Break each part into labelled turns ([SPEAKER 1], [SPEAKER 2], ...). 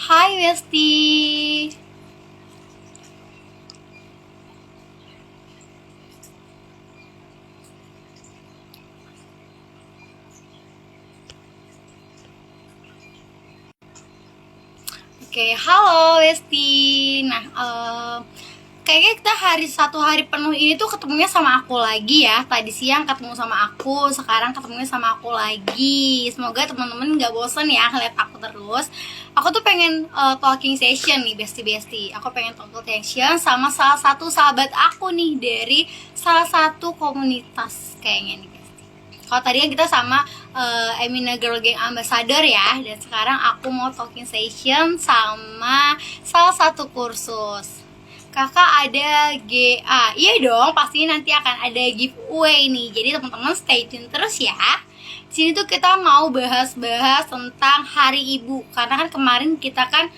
[SPEAKER 1] Hai Besti. Oke, halo Besti. Nah, kayaknya kita satu hari penuh ini tuh ketemunya sama aku lagi ya. Tadi siang ketemu sama aku, sekarang ketemunya sama aku lagi. Semoga teman-teman nggak bosen ya ngeliat aku terus. Aku tuh pengen talking session nih, Besti. Aku pengen talking session sama salah satu sahabat aku nih dari salah satu komunitas kayaknya nih. Kalau tadi kan kita sama Emina Girl Gang Ambassador ya, dan sekarang aku mau talking session sama salah satu kursus. Kakak ada GA, iya dong, pasti nanti akan ada giveaway nih. Jadi teman-teman stay tune terus ya. Di sini tuh kita mau bahas-bahas tentang Hari Ibu, karena kan kemarin kita kan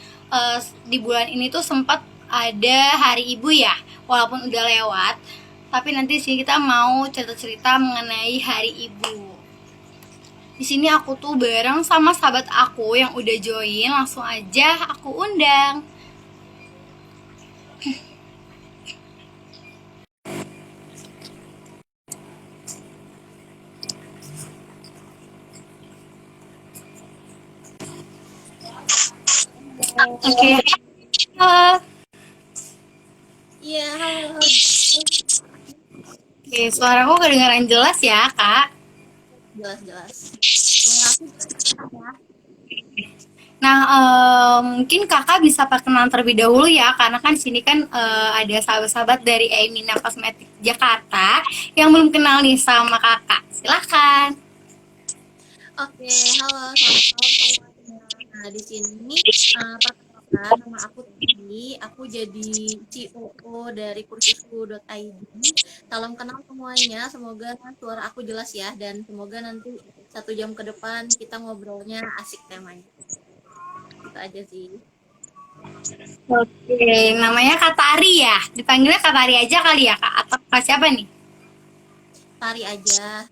[SPEAKER 1] di bulan ini tuh sempat ada Hari Ibu ya, walaupun udah lewat. Tapi nanti sini kita mau cerita-cerita mengenai Hari Ibu. Di sini aku tuh bareng sama sahabat aku yang udah join, langsung aja aku undang. Oke. Okay. Halo.
[SPEAKER 2] Iya, halo.
[SPEAKER 1] Oke, suaraku kedengaran jelas ya, Kak?
[SPEAKER 2] Jelas-jelas.
[SPEAKER 1] Nah, mungkin kakak bisa perkenalan terlebih dahulu ya, karena kan di sini kan ada sahabat-sahabat dari Emina Kosmetik Jakarta yang belum kenal nih sama kakak. Silahkan.
[SPEAKER 2] Oke, halo, selamat malam semuanya. Nah, di sini perkenalkan nama aku Titi. Aku jadi COO dari kursusku.id. Salam kenal semuanya. Semoga suara aku jelas ya, dan semoga nanti 1 jam ke depan kita ngobrolnya asik temanya. Itu aja sih.
[SPEAKER 1] Oke, namanya Kak Tari ya. Dipanggilnya Kak Tari aja kali ya, Kak? Atau Kak siapa nih?
[SPEAKER 2] Tari aja.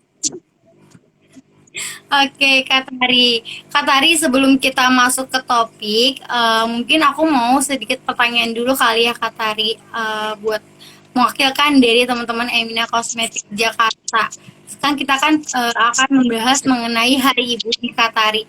[SPEAKER 1] Oke, Kak Tari. Kak Tari, sebelum kita masuk ke topik, mungkin aku mau sedikit pertanyaan dulu kali ya, Kak Tari, buat mewakilkan dari teman-teman Emina Kosmetik Jakarta. Sekarang kita kan akan membahas mengenai Hari Ibu di Kak Tari.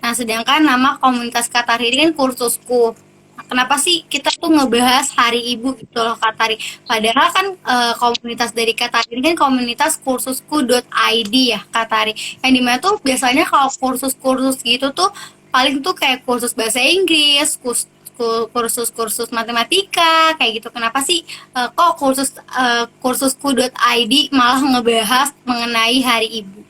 [SPEAKER 1] Nah, sedangkan nama komunitas Kak Tari ini kan kursusku. Kenapa sih kita tuh ngebahas Hari Ibu gitu loh, Kak Tari? Padahal kan komunitas dari Kak Tari ini kan komunitas kursusku.id ya, Kak Tari. Yang dimana tuh biasanya kalau kursus-kursus gitu tuh paling tuh kayak kursus bahasa Inggris, kursus-kursus matematika kayak gitu. Kenapa sih kok kursusku.id malah ngebahas mengenai Hari Ibu?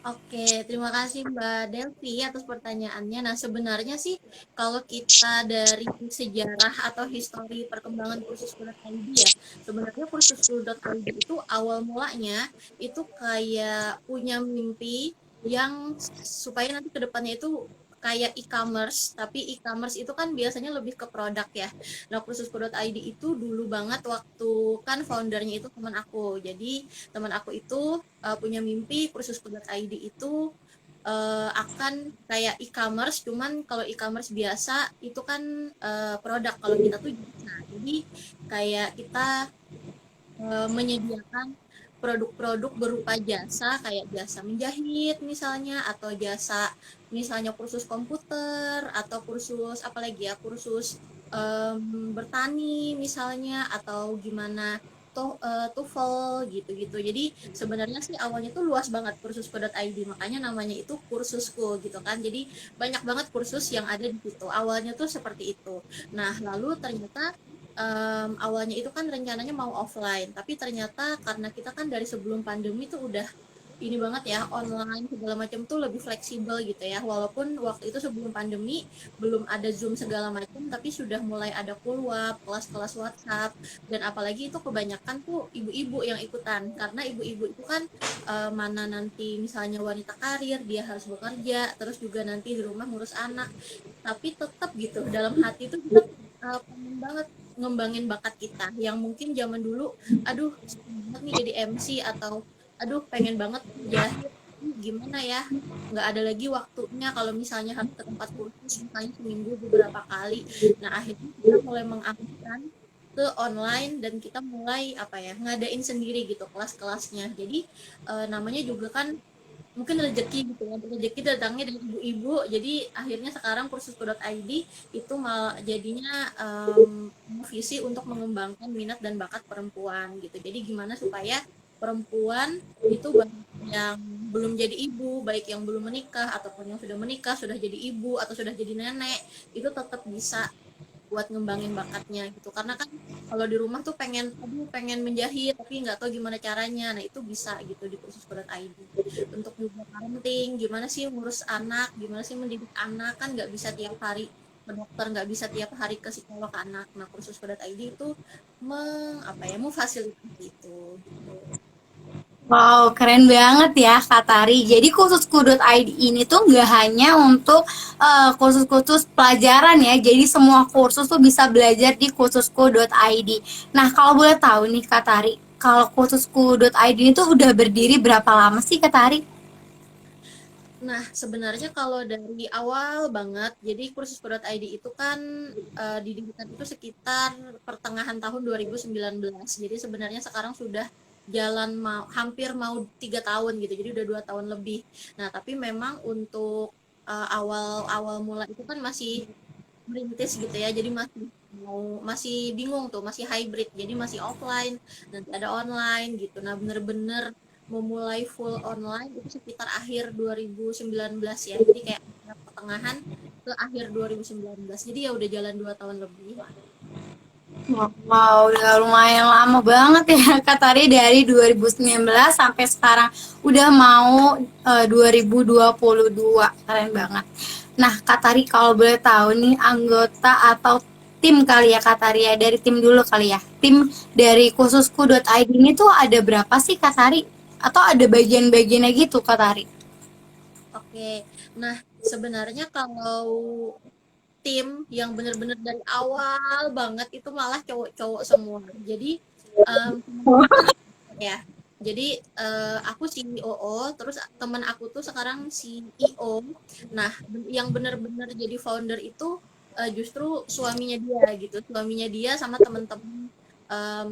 [SPEAKER 2] Oke, terima kasih Mbak Delvi atas pertanyaannya. Nah, sebenarnya sih kalau kita dari sejarah atau histori perkembangan kursus Kursus.id ya, sebenarnya kursus Kursus.id itu awal mulanya itu kayak punya mimpi yang supaya nanti ke depannya itu kayak e-commerce, tapi e-commerce itu kan biasanya lebih ke produk ya. Nah, kursus Kursus.id itu dulu banget waktu kan foundernya itu teman aku. Jadi teman aku itu punya mimpi kursus.id itu akan kayak e-commerce, cuman kalau e-commerce biasa itu kan produk, kalau kita tuh jasa. Jadi kayak kita menyediakan produk-produk berupa jasa kayak jasa menjahit misalnya, atau jasa misalnya kursus komputer, atau kursus apalagi ya, kursus bertani misalnya, atau gimana TOEFL gitu-gitu. Jadi sebenarnya sih awalnya tuh luas banget kursus.id, makanya namanya itu kursusku gitu kan. Jadi banyak banget kursus yang ada di situ. Awalnya tuh seperti itu. Nah, lalu ternyata awalnya itu kan rencananya mau offline, tapi ternyata karena kita kan dari sebelum pandemi tuh udah ini banget ya, online segala macam tuh lebih fleksibel gitu ya. Walaupun waktu itu sebelum pandemi belum ada Zoom segala macam, tapi sudah mulai ada Pulwap, kelas-kelas WhatsApp, dan apalagi itu kebanyakan tuh ibu-ibu yang ikutan, karena ibu-ibu itu kan mana nanti misalnya wanita karir, dia harus bekerja, terus juga nanti di rumah ngurus anak, tapi tetap gitu dalam hati tuh kita pengen banget ngembangin bakat kita yang mungkin zaman dulu aduh banget nih jadi MC, atau aduh pengen banget jahit, gimana ya, nggak ada lagi waktunya kalau misalnya harus ke tempat kursus misalnya seminggu beberapa kali. Nah akhirnya kita mulai mengalihkan ke online dan kita mulai apa ya, ngadain sendiri gitu kelas-kelasnya. Jadi namanya juga kan mungkin rezeki gitu ya, rezeki datangnya dari ibu-ibu. Jadi akhirnya sekarang kursus.id itu malah jadinya visi untuk mengembangkan minat dan bakat perempuan gitu. Jadi gimana supaya perempuan itu banyak yang belum jadi ibu, baik yang belum menikah ataupun yang sudah menikah, sudah jadi ibu atau sudah jadi nenek, itu tetap bisa buat ngembangin bakatnya gitu. Karena kan kalau di rumah tuh pengen menjahit tapi nggak tahu gimana caranya. Nah itu bisa gitu di kursus.id untuk juga parenting, gimana sih ngurus anak, gimana sih mendidik anak, kan nggak bisa tiap hari ke dokter, nggak bisa tiap hari ke psikolog anak. Nah kursus.id itu memfasilitasi itu gitu.
[SPEAKER 1] Wow, keren banget ya Kak Tari. Jadi kursus.id ini tuh nggak hanya untuk kursus-kursus pelajaran ya. Jadi semua kursus tuh bisa belajar di kursusku.id. Nah, kalau boleh tahu nih Kak Tari, kalau kursusku.id ini tuh udah berdiri berapa lama sih Kak Tari?
[SPEAKER 2] Nah, sebenarnya kalau dari awal banget, jadi kursus.id itu kan didirikan itu sekitar pertengahan tahun 2019. Jadi sebenarnya sekarang sudah jalan hampir mau 3 tahun gitu, jadi udah 2 tahun lebih. Nah, tapi memang untuk awal-awal mula itu kan masih merintis gitu ya, jadi masih bingung tuh, masih hybrid, jadi masih offline, nanti ada online gitu. Nah, bener-bener memulai full online itu sekitar akhir 2019 ya. Jadi kayak pertengahan ke akhir 2019. Jadi ya udah jalan 2 tahun lebih lah.
[SPEAKER 1] Wow, udah lumayan lama banget ya Kak Tari dari 2019 sampai sekarang udah mau 2022. Keren banget. Nah, Kak Tari kalau boleh tahu nih anggota atau tim kali ya Kak Tari ya, dari tim dulu kali ya. Tim dari khususku.id ini tuh ada berapa sih Kak Tari? Atau ada bagian-bagiannya gitu Kak Tari?
[SPEAKER 2] Oke. Nah, sebenarnya kalau tim yang bener-bener dari awal banget itu malah cowok-cowok semua. Jadi teman-teman ya. Jadi aku CEO, terus teman aku tuh sekarang CEO. Nah, yang benar-benar jadi founder itu justru suaminya dia gitu. Suaminya dia sama teman-teman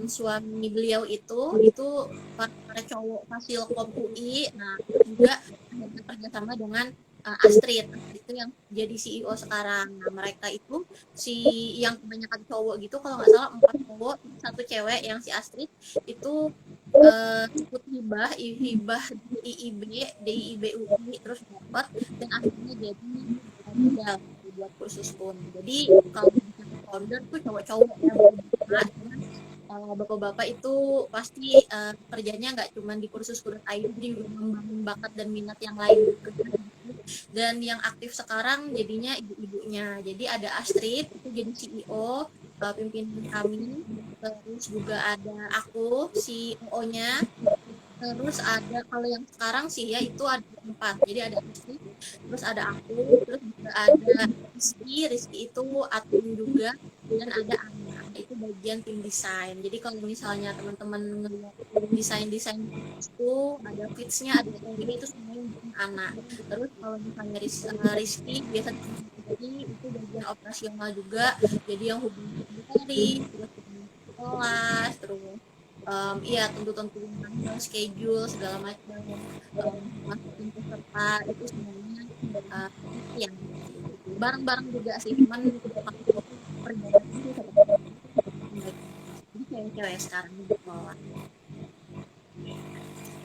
[SPEAKER 2] suami beliau itu para cowok Fasilkom UI. Nah, terus juga ada kerjasama dengan Astrid itu yang jadi CEO sekarang. Nah, mereka itu si yang kebanyakan cowok gitu, kalau nggak salah 4 cowok, satu cewek yang si Astrid itu ikut hibah DIIB, DIIB UI terus dapat dan akhirnya jadi modal buat kursus pun. Jadi kalau founder tuh cowok-cowok ya, bapak-bapak itu pasti kerjanya nggak cuma di kursus ID, juga membangun bakat dan minat yang lain juga. Dan yang aktif sekarang jadinya ibu-ibunya. Jadi ada Astrid itu jadi CEO, pimpinan kami. Terus juga ada aku CEO-nya. Terus ada kalau yang sekarang sih ya itu ada 4. Jadi ada Astrid, terus ada aku, terus juga ada Rizky itu admin juga, dan ada Ana itu bagian tim desain. Jadi kalau misalnya teman-teman ngeliat desain-desain itu ada fitsnya, ada ini itu semuanya bikin Ana. Terus kalau misalnya Rizky biasanya jadi itu bagian operasional juga, jadi yang hubungan dari terus kelas terus iya tentu-tentu schedule segala macam masukin peserta itu semuanya uh, yang bareng-bareng juga sih, cuman perjalanan sih jadi cewek-cewek sekarang di bawah.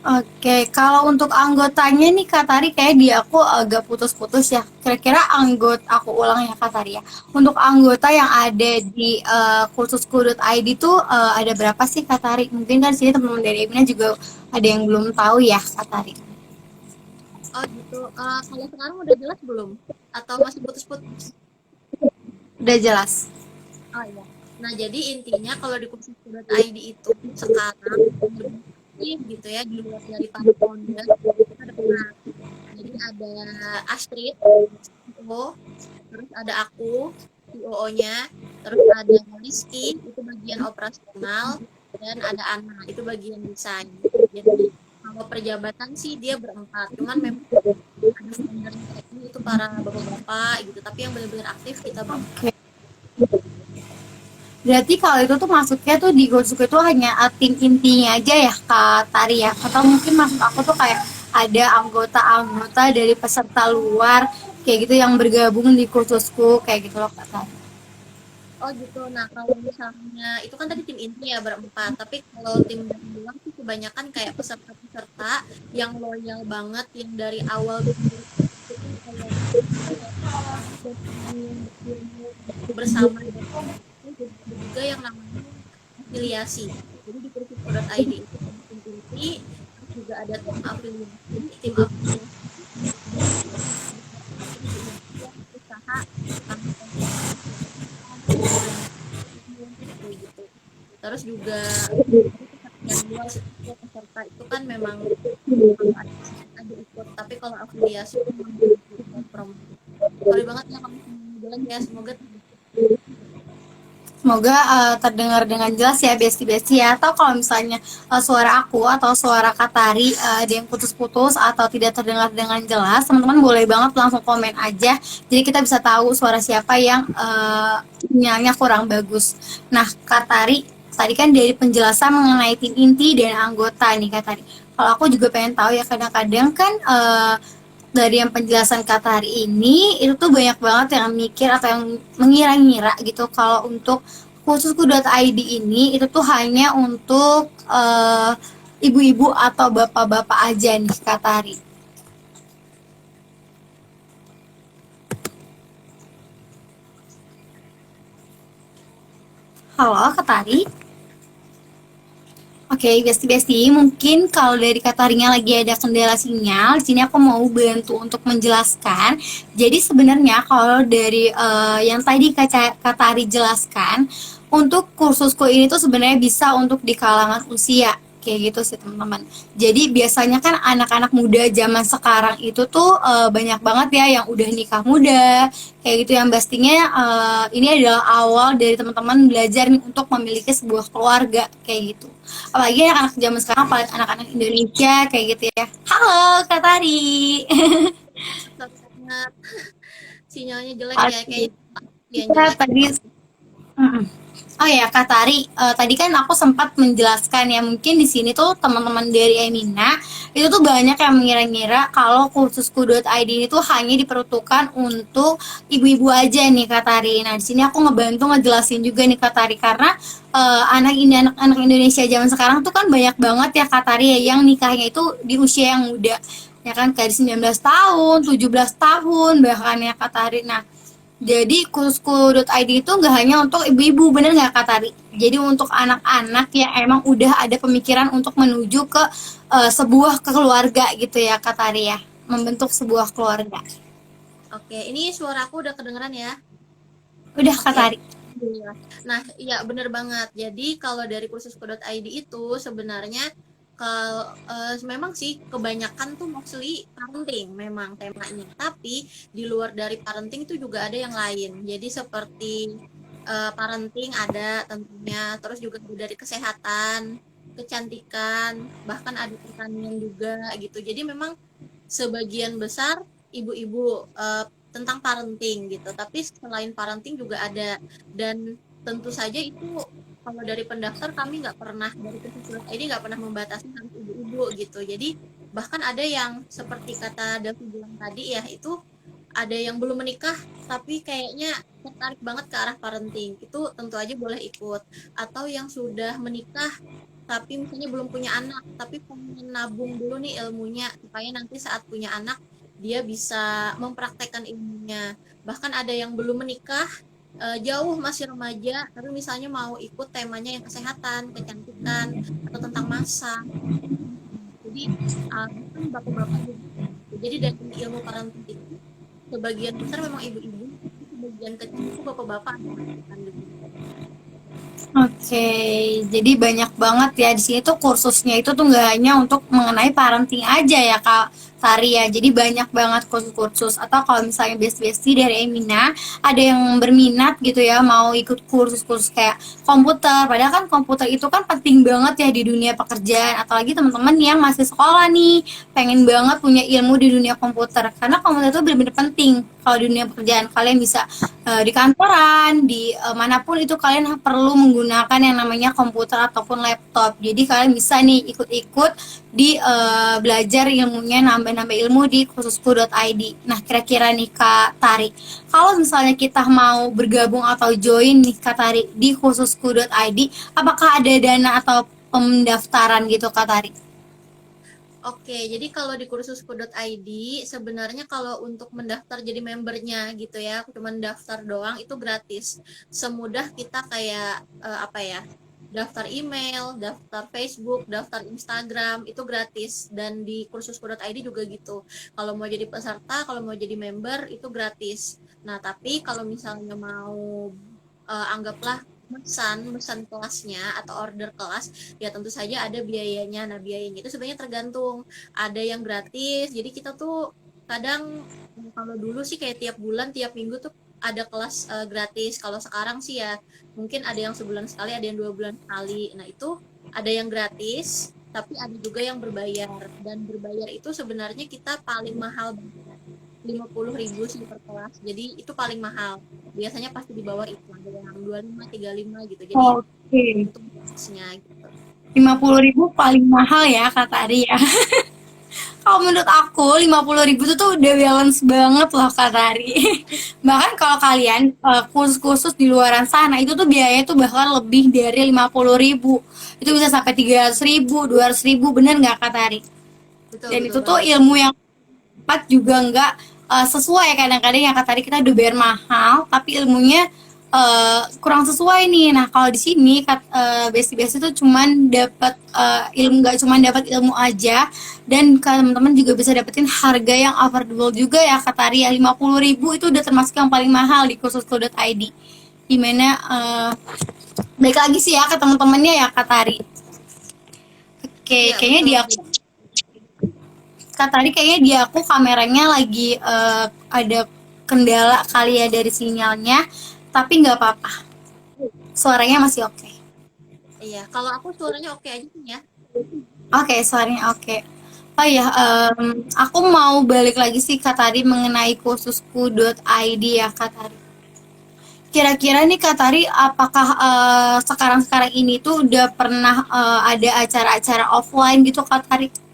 [SPEAKER 1] Oke, kalau untuk anggotanya nih Kak Tari kayak di aku agak putus-putus ya. Kira-kira aku ulang ya Kak Tari ya. Untuk anggota yang ada di kursusku.id tuh ada berapa sih Kak Tari? Mungkin kan sini teman-teman dari Emina juga ada yang belum tahu ya Kak Tari.
[SPEAKER 2] Oh gitu, kalau sekarang udah jelas belum atau masih putus-putus?
[SPEAKER 1] Udah jelas.
[SPEAKER 2] Oh iya. Nah, jadi intinya kalau di kursus.id itu sekarang gitu ya, di luar dari para founder ada peran. Jadi ada Astrid, CEO, terus ada aku, COO-nya, terus ada Rizky, itu bagian operasional, dan ada Ana, itu bagian desain. Jadi kalau perjabatan sih dia berempat, cuman memang ada standarnya kayak ini itu para bapak-bapak gitu, tapi yang benar-benar aktif kita berempat.
[SPEAKER 1] Oke. Berarti kalau itu tuh masuknya tuh di Gotsuku itu hanya tim intinya aja ya Kak Tari ya? Atau mungkin maksud aku tuh kayak ada anggota-anggota dari peserta luar kayak gitu yang bergabung di kursusku kayak gitu loh Kak Tari.
[SPEAKER 2] Oh gitu. Nah kalau misalnya itu kan tadi tim inti ya berempat, tapi kalau tim dari luar sih kebanyakan kayak peserta-peserta yang loyal banget, yang dari awal itu kayak bersama juga yang namanya afiliasi. Jadi di kursus.id itu ada tim inti, terus juga ada tim afiliasi. Tim afiliasi usaha gitu. Terus juga yang luar setiap peserta itu kan memang ada ikut, tapi kalau afiliasi itu memang promo. Sorry banget ya kamu jalan ya, semoga
[SPEAKER 1] Semoga terdengar dengan jelas ya Besti-Besti ya. Atau kalau misalnya suara aku atau suara Katari ada yang putus-putus atau tidak terdengar dengan jelas, teman-teman boleh banget langsung komen aja. Jadi kita bisa tahu suara siapa yang sinyalnya kurang bagus. Nah, Katari, tadi kan dari penjelasan mengenai tim inti dan anggota nih Katari. Kalau aku juga pengen tahu ya kadang-kadang kan dari yang penjelasan kata hari ini itu tuh banyak banget yang mikir atau yang mengira-ngira gitu kalau untuk khususku.id ini itu tuh hanya untuk ibu-ibu atau bapak-bapak aja nih kata hari. Halo kata hari. Oke, Besti-Besti, mungkin kalau dari Katarinya lagi ada kendala sinyal, di sini aku mau bantu untuk menjelaskan. Jadi sebenarnya kalau dari yang tadi Katari jelaskan, untuk kursusku ini tuh sebenarnya bisa untuk di kalangan usia, kayak gitu sih teman-teman. Jadi biasanya kan anak-anak muda zaman sekarang itu tuh banyak banget ya yang udah nikah muda, kayak gitu yang pastinya ini adalah awal dari teman-teman belajar nih untuk memiliki sebuah keluarga, kayak gitu apalagi anak-anak zaman sekarang apalagi anak-anak Indonesia kayak gitu ya. Halo Kak Tari.
[SPEAKER 2] sangat sinyalnya jelek ya,
[SPEAKER 1] Oke.
[SPEAKER 2] kayak yang
[SPEAKER 1] Kita
[SPEAKER 2] jelek.
[SPEAKER 1] tadi Oh ya, Kak Tari, tadi kan aku sempat menjelaskan ya, mungkin di sini tuh teman-teman dari Emina itu tuh banyak yang mengira-ngira kalau kursusku.id ini tuh hanya diperuntukkan untuk ibu-ibu aja nih Kak Tari. Nah, di sini aku ngebantu ngejelasin juga nih Kak Tari karena anak ini anak-anak Indonesia zaman sekarang tuh kan banyak banget ya Kak Tari ya yang nikahnya itu di usia yang muda. Ya kan kayak 19 tahun, 17 tahun bahkan ya Kak Tari. Nah, jadi kursusku.id itu nggak hanya untuk ibu-ibu, bener nggak Kak Tari? Jadi untuk anak-anak yang emang udah ada pemikiran untuk menuju ke sebuah keluarga gitu ya Kak Tari ya, membentuk sebuah keluarga.
[SPEAKER 2] Oke, ini suara aku udah kedengeran ya?
[SPEAKER 1] Udah Kak
[SPEAKER 2] Oke.
[SPEAKER 1] Tari.
[SPEAKER 2] Iya. Nah, iya bener banget. Jadi kalau dari kursus.id itu sebenarnya kalau memang sih kebanyakan tuh mostly parenting memang temanya. Tapi di luar dari parenting tuh juga ada yang lain. Jadi seperti parenting ada tentunya, terus juga dari kesehatan, kecantikan, bahkan ada pertanian juga gitu. Jadi memang sebagian besar ibu-ibu tentang parenting gitu. Tapi selain parenting juga ada, dan tentu saja itu kalau dari pendaftar kami nggak pernah, dari kursus ini nggak pernah membatasi harus ibu-ibu gitu. Jadi bahkan ada yang seperti kata Davi bilang tadi ya, itu ada yang belum menikah tapi kayaknya tertarik banget ke arah parenting, itu tentu aja boleh ikut. Atau yang sudah menikah tapi misalnya belum punya anak tapi pengen nabung dulu nih ilmunya supaya nanti saat punya anak dia bisa mempraktekkan ilmunya. Bahkan ada yang belum menikah, jauh masih remaja tapi misalnya mau ikut temanya yang kesehatan, kecantikan, atau tentang masak. Jadi bahkan bapak-bapak juga. Jadi dari ilmu parenting itu sebagian besar memang ibu-ibu, sebagian kecil itu bapak-bapak gitu.
[SPEAKER 1] Oke, jadi banyak banget ya di sini tuh kursusnya itu tuh nggak hanya untuk mengenai parenting aja ya Kak Tari ya. Jadi banyak banget kursus-kursus. Atau kalau misalnya besti-besti dari Emina, ada yang berminat gitu ya, mau ikut kursus-kursus kayak komputer. Padahal kan komputer itu kan penting banget ya di dunia pekerjaan. Apalagi teman-teman yang masih sekolah nih, pengen banget punya ilmu di dunia komputer. Karena komputer itu benar-benar penting kalau di dunia pekerjaan. Kalian bisa di kantoran, di manapun itu kalian perlu menggunakan yang namanya komputer ataupun laptop. Jadi kalian bisa nih ikut-ikut di belajar ilmunya, nambah-nambah ilmu di kursusku.id. Nah, kira-kira nih Kak Tari, kalau misalnya kita mau bergabung atau join nih Kak Tari di kursusku.id, apakah ada dana atau pendaftaran gitu Kak Tari?
[SPEAKER 2] Oke, jadi kalau di kursusku.id sebenarnya kalau untuk mendaftar jadi membernya gitu ya, cuma daftar doang itu gratis. Semudah kita kayak apa ya? Daftar email, daftar Facebook, daftar Instagram itu gratis dan di kursusku.id juga gitu. Kalau mau jadi peserta, kalau mau jadi member itu gratis. Nah, tapi kalau misalnya mau anggaplah pesan kelasnya atau order kelas ya tentu saja ada biayanya. Nah biayanya itu sebenarnya tergantung, ada yang gratis jadi kita tuh kadang kalau dulu sih kayak tiap bulan tiap minggu tuh ada kelas gratis. Kalau sekarang sih ya mungkin ada yang sebulan sekali, ada yang 2 bulan sekali. Nah itu ada yang gratis tapi ada juga yang berbayar, dan berbayar itu sebenarnya kita paling mahal 50.000 sih per kelas, jadi itu paling mahal. Biasanya pasti di bawah itu ada yang 25, 35 gitu, jadi
[SPEAKER 1] Oke.
[SPEAKER 2] itu kelasnya gitu.
[SPEAKER 1] 50.000 paling mahal ya Kak Tari ya. Kalau menurut aku 50.000 itu tuh udah balance banget loh Kak Tari. Bahkan kalau kalian kursus-kursus di luaran sana itu tuh biayanya tuh bahkan lebih dari 50.000. Itu bisa sampai 300.000, 200.000, bener nggak Kak Tari?
[SPEAKER 2] Betul
[SPEAKER 1] Dan
[SPEAKER 2] betul
[SPEAKER 1] itu tuh
[SPEAKER 2] banget.
[SPEAKER 1] ilmu yang tepat juga nggak sesuai. Kadang-kadang yang Kak Tari kita udah bayar mahal, tapi ilmunya kurang sesuai nih. Nah kalau di sini besti-besti itu cuman dapat ilmu, nggak cuman dapat ilmu aja, dan teman-teman juga bisa dapetin harga yang affordable juga ya Kak Tari ya. 50.000 itu udah termasuk yang paling mahal di kursusku.id. Dimana baik lagi sih ya ke teman-temannya ya Kak Tari. Oke,
[SPEAKER 2] Iya
[SPEAKER 1] kayaknya
[SPEAKER 2] betul.
[SPEAKER 1] dia Kak tadi kayaknya di aku kameranya lagi ada kendala kali ya dari sinyalnya, tapi nggak apa-apa. Suaranya masih oke.
[SPEAKER 2] Iya kalau aku suaranya oke aja nih ya.
[SPEAKER 1] Oke, suaranya oke. Oh ya, aku mau balik lagi sih Kak Tari mengenai kursusku.id ya Kak Tari. Kira-kira nih Kak Tari, apakah sekarang-sekarang ini tuh udah pernah ada acara-acara offline gitu Kak Tari?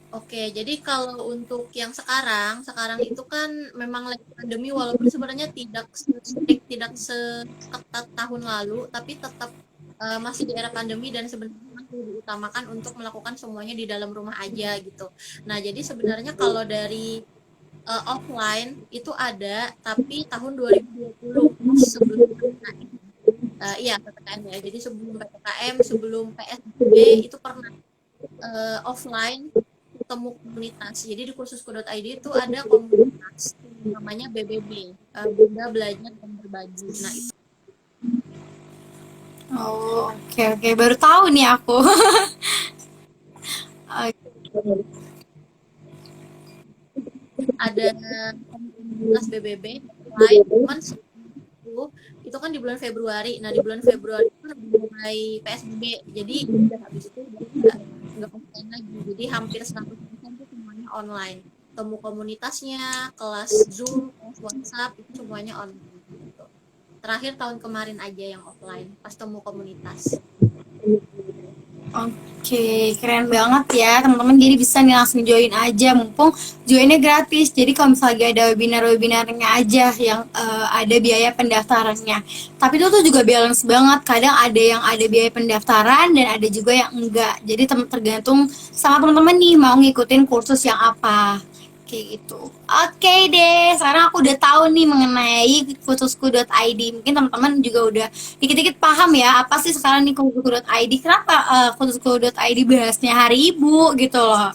[SPEAKER 2] Oke, jadi kalau untuk yang sekarang itu kan memang lagi pandemi, walaupun sebenarnya tidak strict, tidak seketat tahun lalu, tapi tetap masih di era pandemi dan sebenarnya masih diutamakan untuk melakukan semuanya di dalam rumah aja gitu. Nah, jadi sebenarnya kalau dari offline itu ada, tapi tahun 2020 pas sebelum PPKM. Iya, PPKM ya. Jadi sebelum PPKM, sebelum PSBB itu pernah offline ketemu komunitas. Jadi di kursusku.id itu ada komunitas namanya BBB, Bunda Belajar dan Berbagi. Nah, itu
[SPEAKER 1] Oh, oke oke, baru tahu nih aku.
[SPEAKER 2] ada komunitas BBB lain, cuman itu kan di bulan Februari. Nah, di bulan Februari itu mulai PSBB. Jadi udah habis itu udah nggak offline lagi. Jadi hampir 100% itu semuanya online. Temu komunitasnya, kelas Zoom, kelas WhatsApp itu semuanya online gitu. Terakhir tahun kemarin aja yang offline pas temu komunitas.
[SPEAKER 1] Oke, keren banget ya teman-teman. Jadi bisa nih langsung join aja, mumpung joinnya gratis. Jadi kalau misalnya ada webinar-webinarnya aja yang ada biaya pendaftarannya. Tapi itu tuh juga balance banget. Kadang ada yang ada biaya pendaftaran dan ada juga yang enggak. Jadi tergantung sama teman-teman nih mau ngikutin kursus yang apa. Kayak gitu. Oke deh, sekarang aku udah tahu nih mengenai kursusku.id. Mungkin teman-teman juga udah dikit-dikit paham ya, apa sih sekarang nih kursusku.id. Kenapa kursusku.id bahasnya Hari Ibu gitu loh.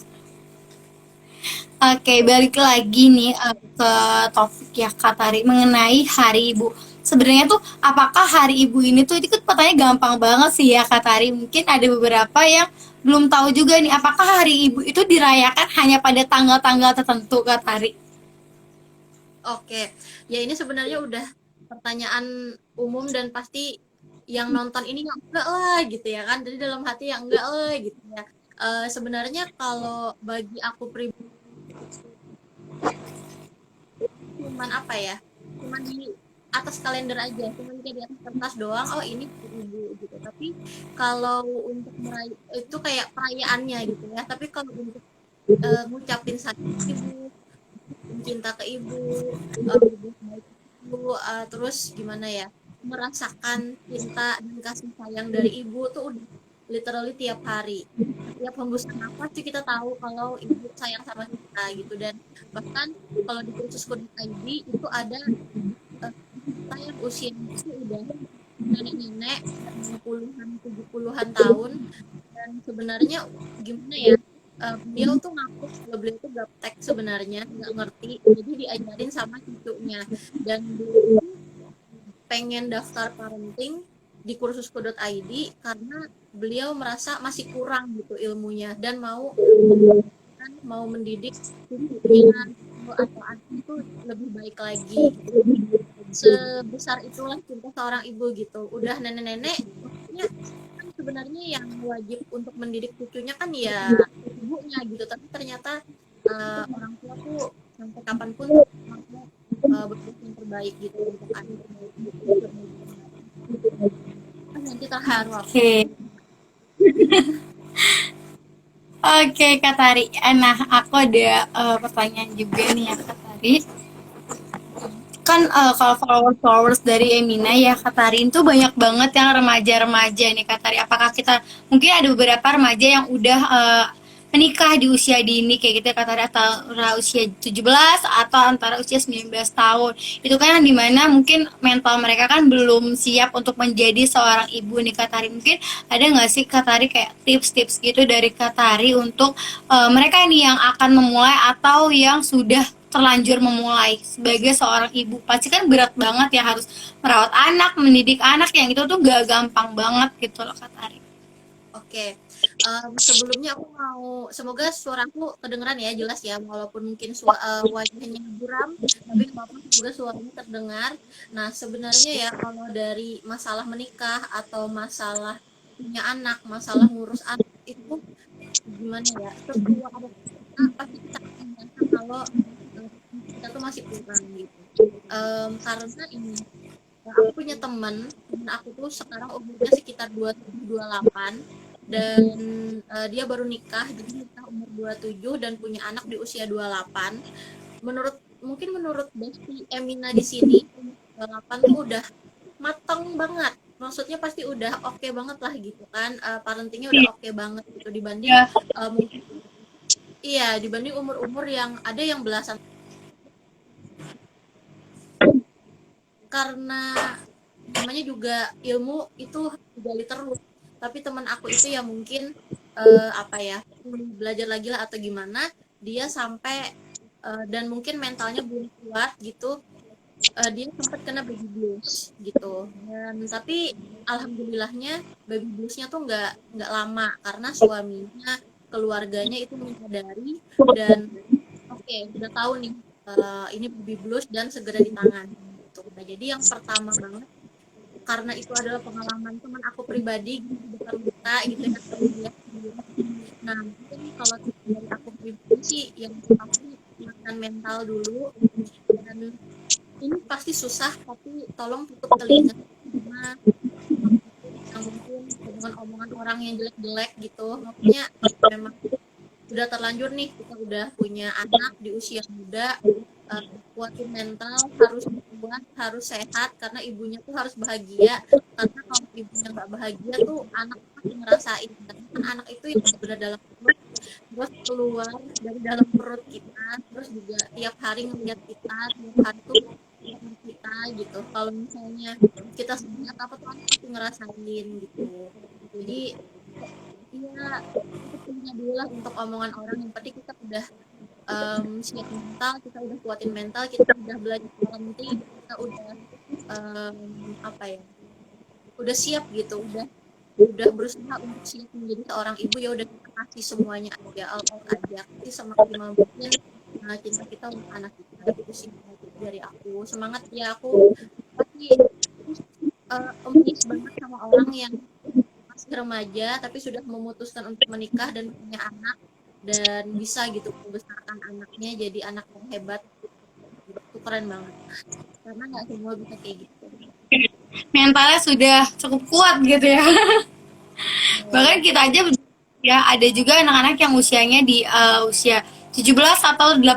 [SPEAKER 1] Oke, balik lagi nih ke topik ya Kak Tari mengenai Hari Ibu. Sebenarnya tuh apakah Hari Ibu ini tuh itu kan pertanyaan gampang banget sih ya Kak Tari. Mungkin ada beberapa yang belum tahu juga nih apakah hari ibu itu dirayakan hanya pada tanggal-tanggal tertentu Kak Tari.
[SPEAKER 2] Oke, ya ini sebenarnya udah pertanyaan umum dan pasti yang nonton ini yang enggak lah gitu ya kan. Jadi dalam hati yang enggak lah gitu ya. Sebenarnya kalau bagi aku pribadi cuman apa ya? Cuman di atas kalender aja, cuman kayak di atas kertas doang. Oh ini ibu gitu. Tapi kalau untuk meraih itu kayak perayaannya gitu ya. Tapi kalau untuk ngucapin sayang ibu, cinta ke ibu, berbuat baik ke ibu, terus gimana ya, merasakan cinta dan kasih sayang dari ibu tuh udah literally tiap hari. Setiap hembusan nafas sih kita tahu kalau ibu sayang sama kita gitu. Dan bahkan kalau di kursus Kode ID itu ada kita yang usianya itu udah nenek-nenek yang puluhan 70-an tahun, dan sebenarnya gimana ya, beliau tuh ngaku kalau beliau tuh gaptek sebenarnya nggak ngerti, jadi diajarin sama cucunya. Dan beliau pengen daftar parenting di kursus Kode.id karena beliau merasa masih kurang gitu ilmunya dan mau mendidik cucunya atau anak itu lebih baik lagi gitu. Sebesar itulah cinta seorang ibu gitu. Udah nenek-nenek maksudnya kan sebenarnya yang wajib untuk mendidik cucunya kan ya ibunya gitu, tapi ternyata orang tua tuh sampai kapanpun orang tua berbuat yang terbaik gitu untuk anak. Nanti terharu aku.
[SPEAKER 1] Oke. Oke Kak Tari. Nah, aku ada pertanyaan juga nih ya Kak Tari. Kan kalau followers dari Emina ya Kak Tari itu banyak banget yang remaja-remaja nih Kak Tari. Apakah kita mungkin ada beberapa remaja yang udah menikah di usia dini kayak gitu ya Kak Tari, atau usia 17 atau antara usia 19 tahun. Itu kan yang dimana mungkin mental mereka kan belum siap untuk menjadi seorang ibu nih Kak Tari. Mungkin ada nggak sih Kak Tari kayak tips-tips gitu dari Kak Tari untuk mereka nih yang akan memulai atau yang sudah terlanjur memulai sebagai seorang ibu, pasti kan berat banget ya, harus merawat anak, mendidik anak, yang itu tuh gak gampang banget gitu loh Kak Tari.
[SPEAKER 2] Oke, sebelumnya aku mau, semoga suaraku kedengeran ya, jelas ya, walaupun mungkin wajahnya buram, tapi nggak apa-apa, semoga suaranya terdengar. Nah, sebenarnya ya, kalau dari masalah menikah atau masalah punya anak, masalah ngurus anak, itu gimana ya, setua ada kita, pasti kita akan merasa kalau kita tuh masih kurang gitu. Karena ini, aku punya temen aku tuh sekarang umurnya sekitar 27-28, dan dia baru nikah, jadi nikah umur 27 dan punya anak di usia 28. Menurut Besti Emina di sini umur 28 tuh udah mateng banget, maksudnya pasti udah oke banget lah gitu kan, parentingnya udah oke banget gitu dibanding
[SPEAKER 1] Ya,
[SPEAKER 2] mungkin iya dibanding umur-umur yang ada yang belasan, karena namanya juga ilmu itu digali terus. Tapi teman aku itu ya mungkin apa ya, belajar lagi lah atau gimana, dia sampai dan mungkin mentalnya belum kuat gitu, dia sempat kena baby blues gitu. Dan tapi alhamdulillahnya baby bluesnya tuh nggak lama karena suaminya, keluarganya itu menyadari dan oke, udah tahu nih ini baby blues dan segera ditangani gitu. Nah, jadi yang pertama banget, karena itu adalah pengalaman teman aku pribadi gitu, bukan kita gitu ya, dia sendiri. Nah, mungkin kalau dari aku pribadi sih yang pasti makan mental dulu, dan ini pasti susah tapi tolong tutup telinga sama yang mungkin omongan-omongan orang yang jelek-jelek gitu. Maksudnya memang udah terlanjur nih, kita udah punya anak di usia muda, kuatin mental, harus kuat, harus sehat, karena ibunya tuh harus bahagia, karena kalau ibunya nggak bahagia tuh anak pasti ngerasain, karena kan anak itu yang berada dalam perut, terus keluar dari dalam perut kita, terus juga tiap hari ngeliat kita, tiap hari tuh kita gitu. Kalau misalnya kita sehat apa tuh anak pasti ngerasain gitu. Jadi iya, itu punya dulu lah untuk omongan orang, yang penting kita udah siap mental, kita udah kuatin mental, kita udah belajar parenting, kita udah apa ya, udah siap gitu, udah udah berusaha untuk siap menjadi seorang ibu, ya udah kita kasih semuanya aja, all out aja, kasih semaksimal mungkin cinta kita untuk anak kita. Itu sih dari aku. Semangat ya, aku pasti amazed banget sama orang yang masih remaja tapi sudah memutuskan untuk menikah dan punya anak dan bisa gitu membesarkan anaknya jadi anak yang hebat. Itu keren banget karena nggak semua bisa kayak gitu.
[SPEAKER 1] Mentalnya sudah cukup kuat gitu ya. Bahkan
[SPEAKER 2] Ya,
[SPEAKER 1] kita aja ya ada juga anak-anak yang usianya di usia 17 atau 18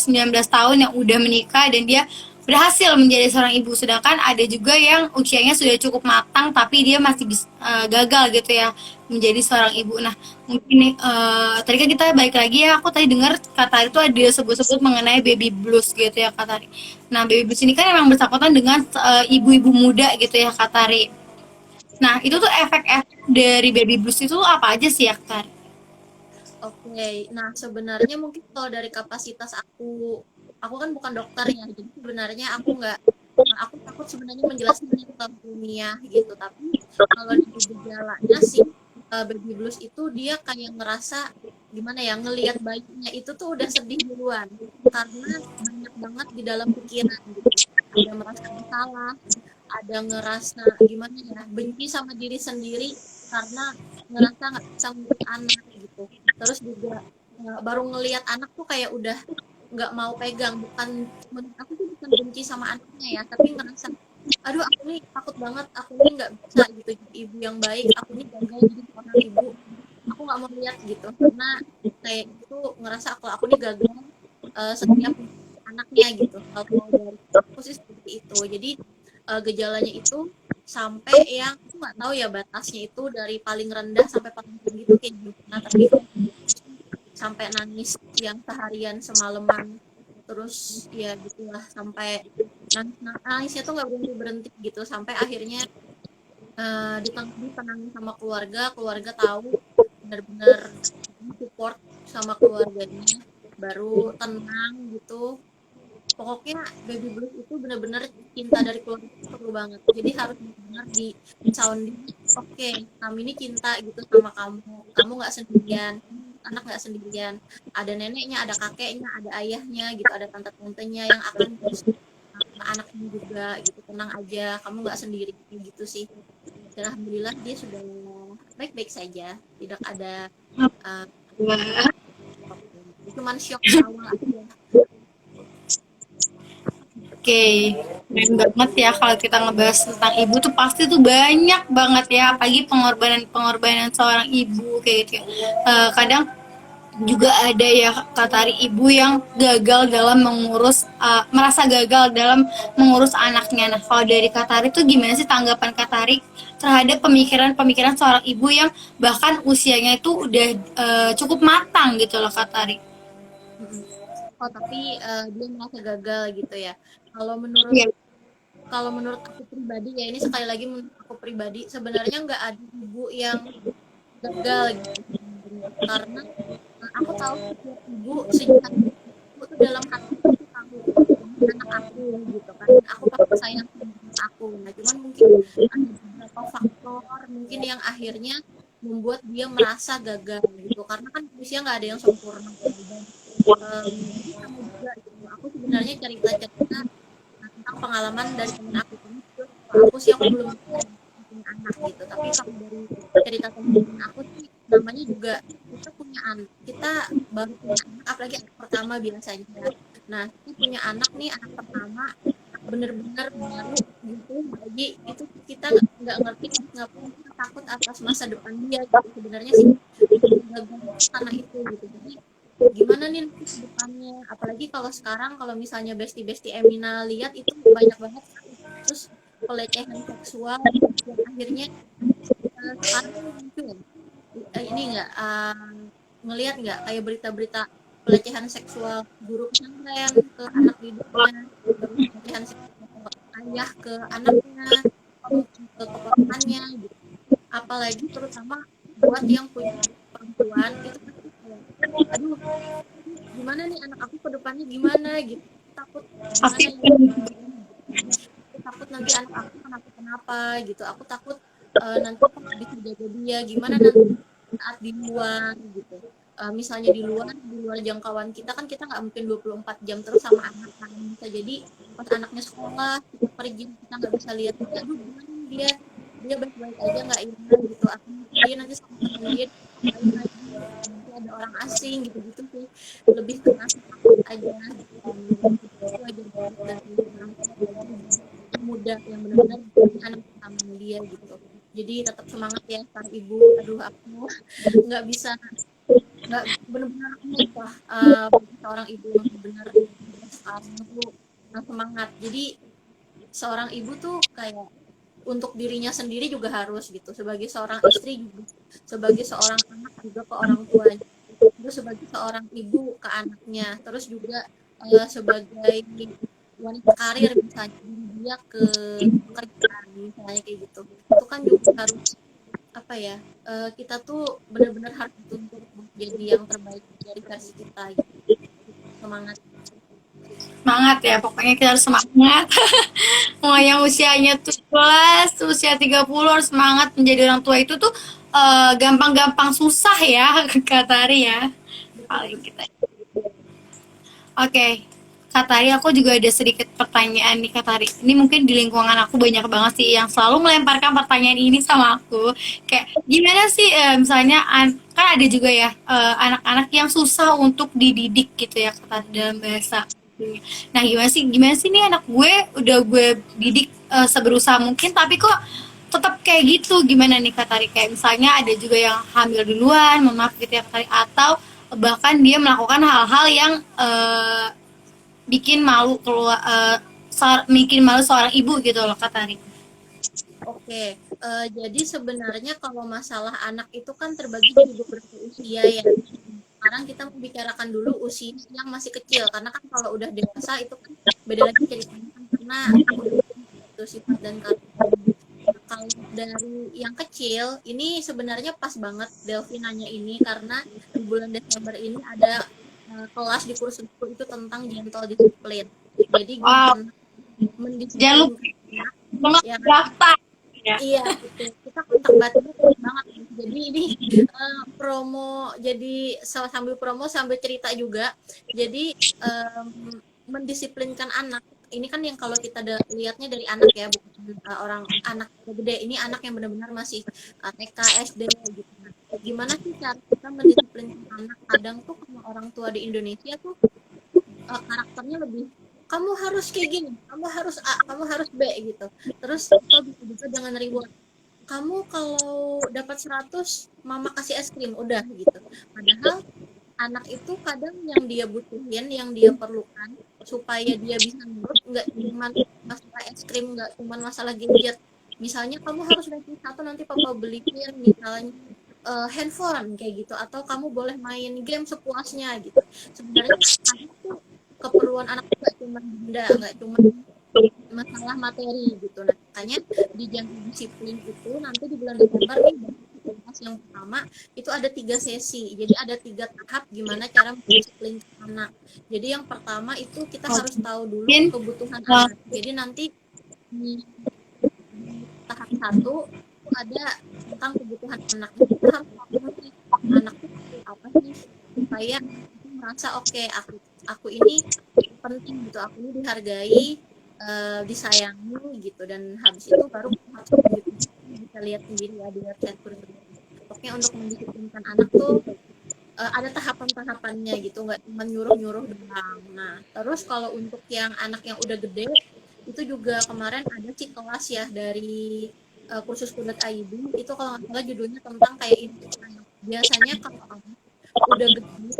[SPEAKER 1] 19 tahun yang udah menikah dan dia berhasil menjadi seorang ibu, sedangkan ada juga yang usianya sudah cukup matang tapi dia masih gagal gitu ya menjadi seorang ibu. Nah, mungkin nih tadi kan kita balik lagi ya, aku tadi dengar kata itu ada sebut-sebut mengenai baby blues gitu ya Kak Tari. Nah, baby blues ini kan emang bersangkutan dengan ibu-ibu muda gitu ya Kak Tari. Nah, itu tuh efek-efek dari baby blues itu apa aja sih, Aktar?
[SPEAKER 2] oke. Nah, sebenarnya mungkin kalau dari kapasitas aku kan bukan dokter ya, jadi sebenarnya aku takut sebenarnya menjelaskan tentang ilmiah gitu. Tapi kalau dari gejalanya sih, baby blues itu dia kayak ngerasa gimana ya, ngelihat bayinya itu tuh udah sedih duluan karena banyak banget di dalam pikiran gitu. Ada merasa bersalah, ada ngerasa gimana ya, benci sama diri sendiri karena ngerasa nggak bisa ngurus anak gitu. Terus juga baru ngelihat anak tuh kayak udah nggak mau pegang. Bukan, menurut aku tuh bukan benci sama anaknya ya, tapi ngerasa aduh aku nih takut banget, aku nih nggak bisa gitu jadi ibu yang baik, aku nih gagal jadi seorang ibu, aku nggak mau lihat gitu karena kayak gitu ngerasa aku nih gagal setiap anaknya gitu. Kalau dari aku sih seperti itu. Jadi gejalanya itu sampai yang aku nggak tahu ya batasnya itu dari paling rendah sampai paling tinggi itu kayak gimana, tapi sampai nangis yang seharian semalaman, terus ya gitulah sampai nangisnya tuh nggak berhenti berhenti gitu sampai akhirnya dipenangin sama keluarga, keluarga tahu benar-benar support sama keluarganya, baru tenang gitu. Pokoknya baby blues itu benar-benar cinta dari keluarga itu perlu banget, jadi harus benar-benar di sounding, oke, kami ini cinta gitu sama kamu, kamu nggak sendirian, anak nggak sendirian, ada neneknya, ada kakeknya, ada ayahnya gitu, ada tante-tantenya yang akan terus anaknya juga gitu, tenang aja, kamu nggak sendiri gitu sih. Dan alhamdulillah dia sudah baik-baik saja, tidak ada uh,
[SPEAKER 1] Wah,
[SPEAKER 2] cuman shock di awal aja.
[SPEAKER 1] oke, keren banget ya kalau kita ngebahas tentang ibu tuh pasti tuh banyak banget ya, apalagi pengorbanan seorang ibu kayak gitu ya. Kadang juga ada ya Katari ibu yang gagal dalam mengurus merasa gagal dalam mengurus anaknya. Nah, kalau dari Katari itu gimana sih tanggapan Katari terhadap pemikiran-pemikiran seorang ibu yang bahkan usianya itu udah cukup matang gitu loh Katari.
[SPEAKER 2] Oh tapi dia merasa gagal gitu ya. Kalau menurut
[SPEAKER 1] Iya.
[SPEAKER 2] kalau menurut aku pribadi ya, ini sekali lagi menurut aku pribadi sebenarnya nggak ada ibu yang gagal gitu sebenarnya. Karena aku tahu setiap ibu sejahat ibu tuh dalam hati itu tahu ini anak aku gitu kan. Aku pasti sayang sama anak aku. Nah cuman mungkin ada beberapa faktor mungkin yang akhirnya membuat dia merasa gagal gitu. Karena kan manusia nggak ada yang sempurna. Dan jadi sama juga gitu. Aku sebenarnya cerita-cerita tentang pengalaman dari temen aku kan, aku sih aku belum punya anak gitu, tapi kalau dari cerita temen aku sih namanya juga kita punya anak, kita baru punya anak apalagi anak pertama biasanya. Nah kita punya anak nih, anak pertama bener-bener baru gitu, jadi itu kita nggak ngerti, nggak pun kita takut atas masa depan dia gitu. Sebenarnya sih gagal karena itu gitu. Jadi gimana nih nanti ke depannya, apalagi kalau sekarang kalau misalnya besti-besti Emina lihat itu banyak banget terus pelecehan seksual yang akhirnya sekarang muncul ini enggak ngelihat nggak kayak berita-berita pelecehan seksual guru pesantren ke anak didiknya, terus pelecehan seksual ayah ke anaknya, ke keponakannya gitu. Apalagi terutama buat yang punya perempuan itu pasti kayak aduh gimana nih anak aku ke depannya gimana gitu, takut
[SPEAKER 1] Pasti
[SPEAKER 2] gimana ya, aku takut nanti anak aku kenapa kenapa gitu, aku takut nanti kamu bisa jaga dia gimana nanti saat di luar gitu. Misalnya di luar jangkauan kita kan kita nggak mungkin 24 jam terus sama anak kan, bisa jadi pas anaknya sekolah kita pergi kita nggak bisa lihat dia, aduh gimana nih dia dia baik-baik aja nggak hilang gitu, atau mungkin dia nanti sama temen dia lain lagi nanti ada orang asing gitu-gitu sih, lebih ke rasa takut aja gitu. Itu aja dari orang tua bagi muda yang benar-benar jadi anak pertama dia gitu. Jadi tetap semangat ya sang ibu. Aduh aku nggak bisa, nggak benar-benar lupa seorang ibu yang benar sekarang tuh semangat. Jadi seorang ibu tuh kayak untuk dirinya sendiri juga harus gitu, sebagai seorang istri juga, sebagai seorang anak juga ke orang tuanya, terus sebagai seorang ibu ke anaknya, terus juga sebagai wanita karir misalnya dia ke pekerjaan misalnya kayak gitu, itu kan juga harus apa ya, kita tuh benar-benar harus dituntut untuk jadi yang terbaik dari versi kita gitu. Semangat.
[SPEAKER 1] Semangat ya, pokoknya kita harus semangat. Mau yang usianya 17, usia 30 harus semangat menjadi orang tua itu tuh gampang-gampang susah ya, Kak Tari ya. Paling
[SPEAKER 2] Betul.
[SPEAKER 1] kita. Oke, Kak Tari, aku juga ada sedikit pertanyaan nih Kak Tari. Ini mungkin di lingkungan aku banyak banget sih yang selalu melemparkan pertanyaan ini sama aku. Kayak gimana sih misalnya kan ada juga ya anak-anak yang susah untuk dididik gitu ya Kak Tari dalam bahasa. Nah gimana sih nih anak gue udah gue didik seberusaha mungkin tapi kok tetap kayak gitu, gimana nih Kak Tari, kayak misalnya ada juga yang hamil duluan, mohon maaf gitu ya Kak Tari, atau bahkan dia melakukan hal-hal yang bikin malu keluar bikin malu seorang ibu gitu loh Kak Tari.
[SPEAKER 2] Oke, jadi sebenarnya kalau masalah anak itu kan terbagi jadi beberapa usia ya. Sekarang kita membicarakan dulu usia yang masih kecil, karena kan kalau udah dewasa itu kan beda lagi ceritanya kan, karena udah itu sifat dan karakternya. Kalau dari yang kecil, ini sebenarnya pas banget Delvin nanya ini karena di bulan Desember ini ada kelas di kursusku itu tentang gentle discipline. Jadi
[SPEAKER 1] Wow,
[SPEAKER 2] gimana
[SPEAKER 1] jangan
[SPEAKER 2] mendisiplinkan anak,
[SPEAKER 1] lupa
[SPEAKER 2] ya kan?
[SPEAKER 1] daftar ya.
[SPEAKER 2] Iya, betul. Kita kontak batinnya kuat banget. Jadi ini promo, jadi sambil promo sambil cerita juga. Jadi mendisiplinkan anak. Ini kan yang kalau kita lihatnya dari anak ya, bukan orang anak gede. Ini anak yang benar-benar masih TK, SD gitu. Nah, gimana sih cara kita mendisiplinkan anak? Kadang tuh sama orang tua di Indonesia tuh karakternya lebih, kamu harus kayak gini, kamu harus A, kamu harus B gitu. Terus atau bisa juga dengan reward, kamu kalau dapat 100 mama kasih es krim udah gitu. Padahal anak itu kadang yang dia butuhin, yang dia perlukan supaya dia bisa nurut nggak cuma masalah es krim, nggak cuma masalah gadget. Misalnya kamu harus ranking 1 nanti papa beliin misalnya handphone kayak gitu, atau kamu boleh main game sepuasnya gitu. Sebenarnya anak tuh keperluan anak nggak cuma benda, nggak cuma masalah materi gitu. Nah, makanya di jantung disiplin itu nanti di bulan Desember nih kelas yang pertama itu ada 3 sesi. Jadi ada 3 tahap gimana cara mendisiplin anak. Jadi yang pertama itu kita harus tahu dulu
[SPEAKER 1] Mungkin
[SPEAKER 2] kebutuhan anak. Jadi nanti di tahap 1 itu ada tentang kebutuhan anak. Jadi kita harus tahu dulu nih, anak itu apa sih supaya kita merasa oke, aku ini penting gitu, aku ini dihargai, disayangi gitu, dan habis itu baru harus bisa lihat sendiri ya di website kurikulum. Pokoknya untuk mendisiplinkan anak tuh ada tahapan-tahapannya gitu, nggak cuma nyuruh-nyuruh doang. Nah, terus kalau untuk yang anak yang udah gede, itu juga kemarin ada sih kelas ya dari kursus.id, itu kalau nggak salah judulnya tentang kayak ini. Biasanya kalau anak udah gede,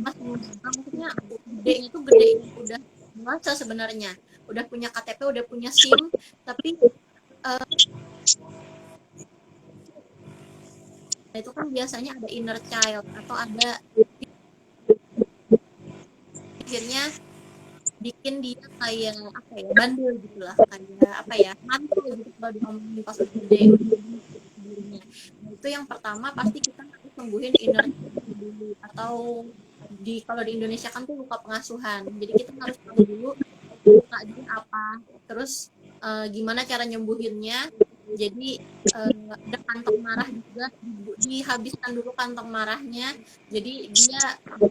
[SPEAKER 2] mas maksudnya gede itu gede udah dewasa sebenarnya, udah punya KTP, udah punya SIM, tapi itu kan biasanya ada inner child atau ada akhirnya bikin dia kayak apa ya, bandel gitulah, kayak apa ya, mantul gitu kalau diomongin pas udah gede dirinya. Nah, itu yang pertama pasti kita harus sembuhin inner child dulu, atau kalau di Indonesia kan tuh luka pengasuhan. Jadi kita harus tahu dulu luka dia apa, terus gimana cara nyembuhinnya, Jadi ada kantong marah juga, dihabiskan dulu kantong marahnya. Jadi dia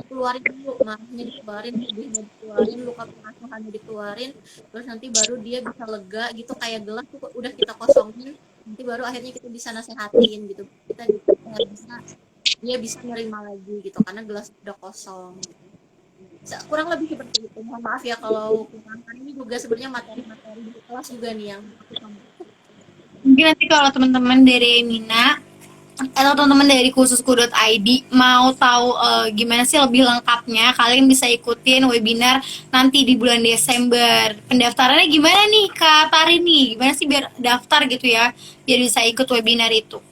[SPEAKER 2] keluarin dulu marahnya, dikeluarin, sedihnya dikeluarin, luka pengasuhannya dikeluarin, terus nanti baru dia bisa lega gitu, kayak gelas tuh udah kita kosongin, nanti baru akhirnya kita bisa nasehatin gitu. Kita bisa dia bisa nerima lagi gitu karena gelas udah kosong. Kurang lebih seperti itu. Mohon maaf ya kalau kurang. Ini juga sebenarnya materi-materi di kelas juga nih yang aku sampaikan.
[SPEAKER 1] Mungkin nanti kalau teman-teman dari Emina atau teman-teman dari khususku.id mau tahu gimana sih lebih lengkapnya, kalian bisa ikutin webinar nanti di bulan Desember. Pendaftarannya gimana nih Kak Tari nih? Gimana sih biar daftar gitu ya, biar bisa ikut webinar itu?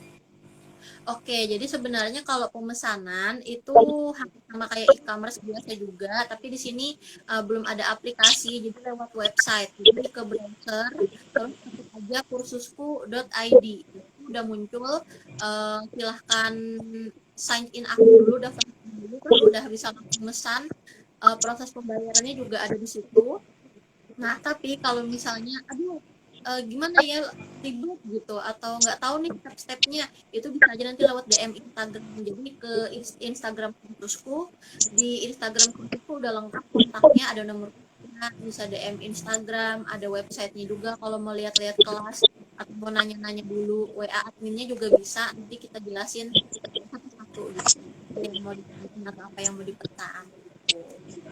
[SPEAKER 2] Oke, jadi sebenarnya kalau pemesanan itu hampir sama kayak e-commerce biasa juga, tapi di sini belum ada aplikasi, jadi lewat website. Jadi ke browser, terus ketik aja kursusku.id. Itu udah muncul, silahkan sign in akun dulu, daftar dulu, terus udah bisa langsung pesan. Proses pembayarannya juga ada di situ. Nah, tapi kalau misalnya, aduh, gimana ya, ribet gitu, atau nggak tahu nih step-stepnya, itu bisa aja nanti lewat DM Instagram. Jadi ke Instagram kursusku, di Instagram kursusku udah lengkap kontaknya, ada nomor bisa DM Instagram, ada websitenya juga kalau mau lihat-lihat kelas atau mau nanya-nanya dulu, WA adminnya juga bisa, nanti kita jelasin satu-satu gitu, yang mau ditanyain atau apa yang mau dipesan gitu.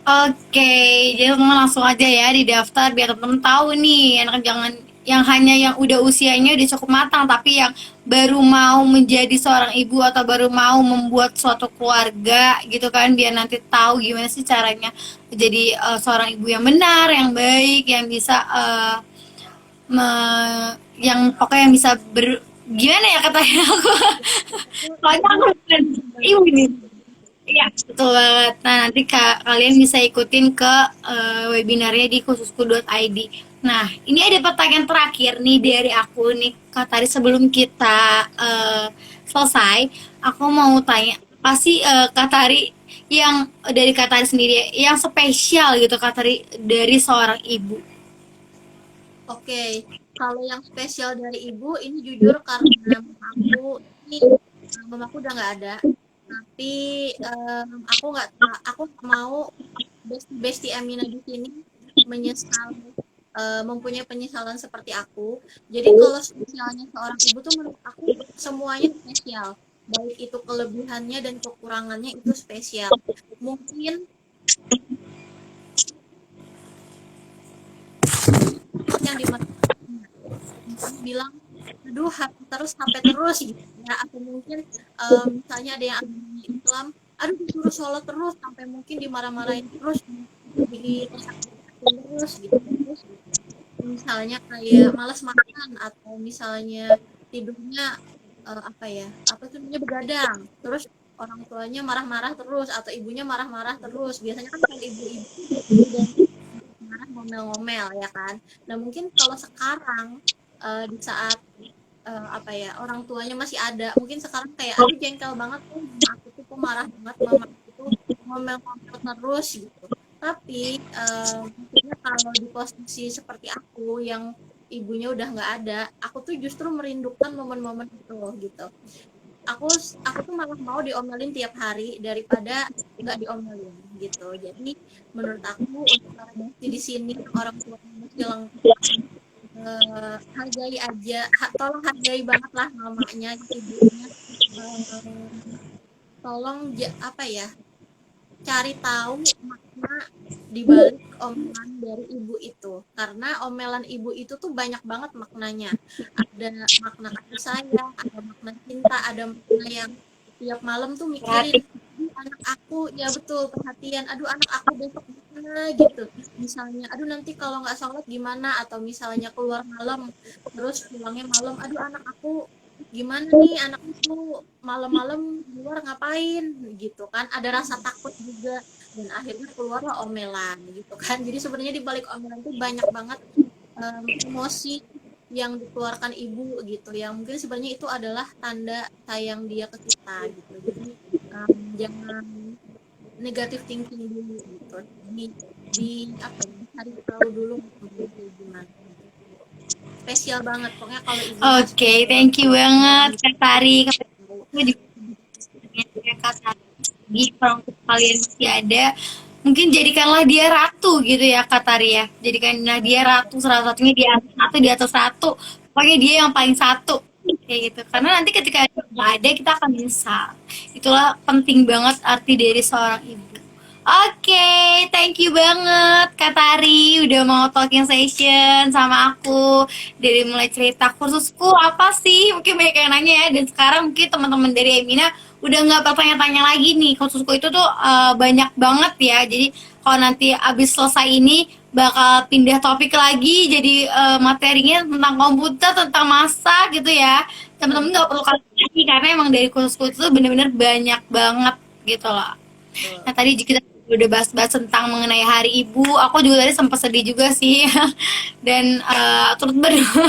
[SPEAKER 1] Oke, jadi teman langsung aja ya didaftar biar teman-teman tahu nih, anak jangan yang hanya yang udah usianya udah cukup matang, tapi yang baru mau menjadi seorang ibu atau baru mau membuat suatu keluarga gitu kan, biar nanti tahu gimana sih caranya menjadi seorang ibu yang benar, yang baik, yang bisa yang pokoknya yang bisa gimana ya katanya aku, soalnya aku bukan ibu nih. Iya, betul banget. Nah, nanti kalian bisa ikutin ke webinarnya di khususku.id. Nah, ini ada pertanyaan terakhir nih dari aku nih, Kak Tari, sebelum kita selesai. Aku mau tanya, pasti Kak Tari yang dari Kak Tari sendiri, yang spesial gitu Kak Tari dari seorang ibu.
[SPEAKER 2] Oke, kalau yang spesial dari ibu ini jujur karena ini mamaku udah nggak ada. Tapi aku nggak mau besti Amina di sini menyesal, mempunyai penyesalan seperti aku. Jadi kalau spesialnya seorang ibu tuh menurut aku semuanya spesial. Baik itu kelebihannya dan kekurangannya itu spesial. Mungkin yang dimana bilang aduh HP terus gitu ya, atau mungkin misalnya ada yang agama Islam, aduh disuruh sholat terus sampai mungkin dimarah-marahin terus, terus gitu, terus misalnya kayak malas makan atau misalnya tidurnya apa ya, apa tuh namanya, begadang, terus orang tuanya marah-marah terus atau ibunya marah-marah terus, biasanya kan kalau ibu-ibu udah marah ngomel-ngomel ya kan. Nah mungkin kalau sekarang di saat apa ya, orang tuanya masih ada, mungkin sekarang kayak aduh jengkel banget tuh mama aku tuh kok marah banget, mama aku tuh ngomel-ngomel terus gitu. Tapi maksudnya kalau di posisi seperti aku yang ibunya udah nggak ada, aku tuh justru merindukan momen-momen itu gitu. Aku tuh malah mau diomelin tiap hari daripada nggak diomelin gitu. Jadi menurut aku untuk para di sini orang tua masih lengkap, hargai aja, tolong hargai banget lah mamanya, ibunya, tolong apa ya, cari tahu makna dibalik omelan dari ibu itu, karena omelan ibu itu tuh banyak banget maknanya, ada makna kasih sayang, ada makna cinta, ada makna yang tiap malam tuh mikirin anak aku, ya betul, perhatian, aduh anak aku besok gimana gitu, misalnya aduh nanti kalau nggak sholat gimana, atau misalnya keluar malam terus pulangnya malam, aduh anak aku gimana nih, anak itu malam-malam di luar ngapain gitu kan, ada rasa takut juga, dan akhirnya keluarlah omelan gitu kan. Jadi sebenarnya di balik omelan itu banyak banget emosi yang dikeluarkan ibu gitu, yang mungkin sebenarnya itu adalah tanda sayang dia ke kita gitu. Jadi jangan negatif thinking dulu gitu, di apa ya, cari tahu dulu gimana. spesial banget pokoknya kalau ibunya
[SPEAKER 1] Oke, thank you banget Kak Tari.
[SPEAKER 2] tahu.
[SPEAKER 1] Aku juga punya Kak Tari. Jadi kalau untuk kalian masih ada, mungkin jadikanlah dia ratu gitu ya Kak Tari ya. Jadikanlah dia ratu, satu-satunya di atas satu, di atas satu. Pokoknya dia yang paling satu. Kayak gitu. Karena nanti ketika dia nggak ada, kita akan menyesal. Itulah penting banget arti dari seorang ibu. Oke, thank you banget Kak Tari udah mau talking session sama aku. Dari mulai cerita kursusku apa sih, mungkin banyak yang nanya ya. Dan sekarang mungkin teman-teman dari Emina udah nggak bertanya-tanya lagi nih. Kursusku itu tuh banyak banget ya. Jadi kalau nanti abis selesai ini bakal pindah topik lagi. Jadi materinya tentang komputer, tentang masak gitu ya. Teman-teman nggak perlu kalian lagi karena emang dari kursusku itu bener-bener banyak banget gitu loh.
[SPEAKER 2] Betul.
[SPEAKER 1] Nah tadi kita udah bahas-bahas tentang mengenai Hari Ibu. Aku juga tadi sempat sedih juga sih. Dan turut berduka.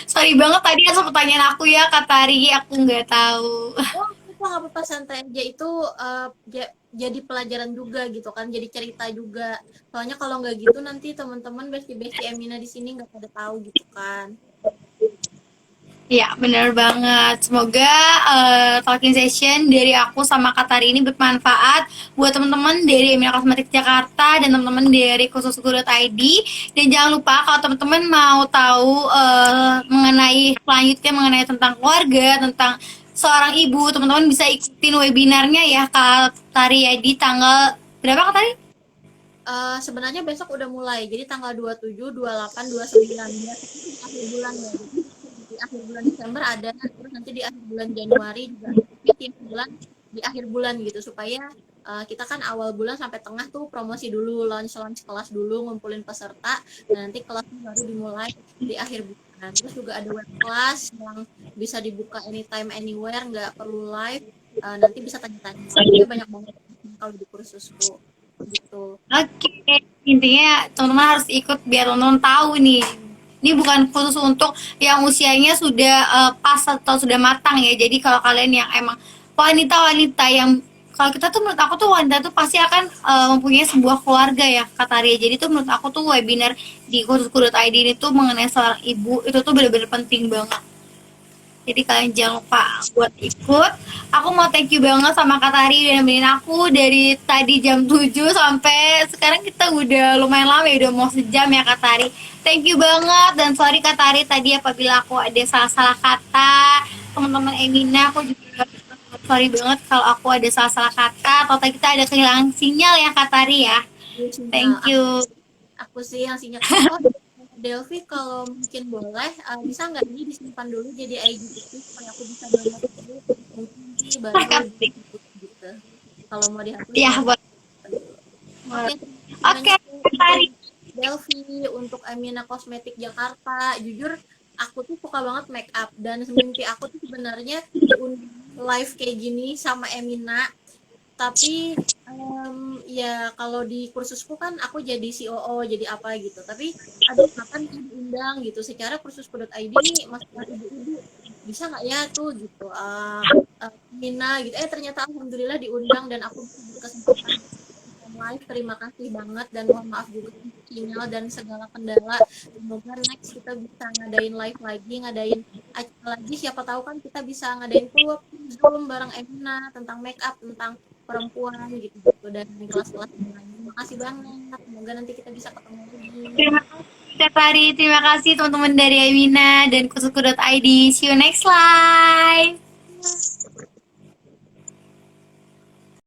[SPEAKER 1] Sorry banget tadi atas pertanyaan aku ya Kak Tari. Aku nggak tahu.
[SPEAKER 2] Oh, itu nggak apa-apa santai aja itu jadi pelajaran juga gitu kan, jadi cerita juga. Soalnya kalau nggak gitu nanti teman-teman besti-besti Emina di sini nggak pada tahu gitu kan.
[SPEAKER 1] Ya, benar banget. Semoga talking session dari aku sama Kak Tari ini bermanfaat buat teman-teman dari Emina Kosmetik Jakarta dan teman-teman dari khususku.id. Dan jangan lupa kalau teman-teman mau tahu mengenai selanjutnya mengenai tentang keluarga, tentang seorang ibu, teman-teman bisa ikutin webinarnya ya Kak Tari ya di tanggal berapa Kak Tari?
[SPEAKER 2] Sebenarnya besok udah mulai, jadi tanggal 27, 28, 29 ya, di akhir bulan ya. Jadi di akhir bulan Desember ada, terus nanti di akhir bulan Januari juga ada, tiap bulan di akhir bulan gitu supaya kita kan awal bulan sampai tengah tuh promosi dulu, launch kelas dulu, ngumpulin peserta, dan nanti kelas baru dimulai di akhir bulan. Terus juga ada web kelas yang bisa dibuka anytime anywhere, nggak perlu live, nanti bisa tanya-tanya. Soalnya banyak banget kalau di kursusku gitu.
[SPEAKER 1] Oke, intinya teman-teman harus ikut biar teman-teman tahu nih. Ini bukan khusus untuk yang usianya sudah pas atau sudah matang ya. Jadi kalau kalian yang emang wanita-wanita yang kalau kita tuh menurut aku tuh wanita tuh pasti akan mempunyai sebuah keluarga ya kata Ria. Jadi tuh menurut aku tuh webinar di khususku.id ini tuh mengenai seorang ibu itu tuh benar-benar penting banget. Jadi kalian jangan lupa buat ikut. Aku mau thank you banget sama Kak Tari udah nemenin aku dari tadi jam 7 sampai sekarang kita udah lumayan lama ya, udah mau sejam ya Kak Tari. Thank you banget dan sorry Kak Tari tadi apabila aku ada salah-salah kata. Teman-teman Emina aku juga sorry banget kalau aku ada salah-salah kata atau tadi kita ada kehilangan sinyal ya Kak Tari ya. Thank you.
[SPEAKER 2] Aku sih yang sinyal. Oh, Delvi kalau mungkin boleh bisa nggak ini disimpan dulu jadi IGTV supaya aku bisa download dulu nanti baru gitu. Kalau mau dihapus
[SPEAKER 1] Ya, buat.
[SPEAKER 2] Oke,
[SPEAKER 1] Oke, Tari.
[SPEAKER 2] Delvi untuk Emina Kosmetik Jakarta. Jujur aku tuh suka banget make up dan mimpi aku tuh sebenarnya live kayak gini sama Emina. Tapi ya kalau di kursusku kan aku jadi COO jadi apa gitu, tapi aduh kapan diundang gitu secara kursus.id ini masalah ibu-ibu bisa nggak ya tuh gitu Mina gitu ternyata alhamdulillah diundang dan aku berkesempatan live. Terima kasih banget dan mohon maaf juga sinyal dan segala kendala. Semoga next kita bisa ngadain live lagi, ngadain acara lagi, siapa tahu kan kita bisa ngadain Zoom bareng Emina tentang make up, tentang perempuan gitu dan kelas-kelas lain. Terima kasih banget. Semoga nanti kita bisa ketemu lagi.
[SPEAKER 1] Terima kasih Kak Tari, terima kasih teman-teman dari Emina dan khususku.id. See you next live.